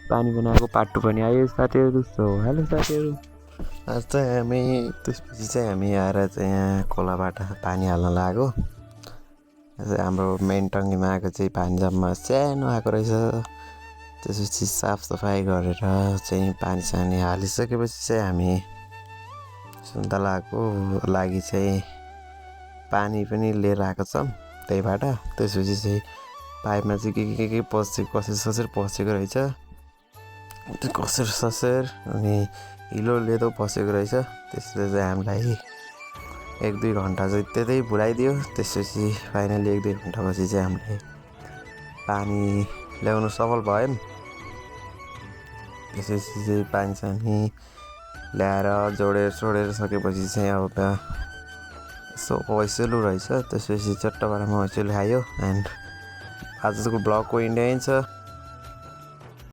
पानी बनाएको पाटो पनि आयो साथीहरू। सो हेलो साथीहरू, आज चाहिँ हामी त्यसपछि चाहिँ हामी आएर चाहिँ यहाँ खोलाबाट पानी हाल्न लाग्यो। हाम्रो मेन टङ्कीमा आएको चाहिँ पानी जम्मा सानो आएको रहेछ। त्यसपछि साफसफाइ गरेर चाहिँ पानी सानी हालिसकेपछि चाहिँ हामी सुन्तलाको लागि चाहिँ पानी पनि लिएर आएको छौँ त्यहीबाट। त्यसपछि चाहिँ पाइपमा चाहिँ के कसरी पसेको रहेछ, त्यो कसर अनि हिलो लेदो पसेको रहेछ। त्यसले चाहिँ हामीलाई 1-2 घन्टा चाहिँ त्यतै भुलाइदियो। त्यसपछि फाइनली 1-2 घन्टापछि चाहिँ हामीले पानी ल्याउनु सफल भयौँ। त्यसपछि चाहिँ पानी सानी ल्याएर जोडेर सकेपछि चाहिँ अब यसो वैसेलु रहेछ। त्यसपछि चट्टबाट वैसेलु खायो। एन्ड आजको ब्लगको इन्ड छ।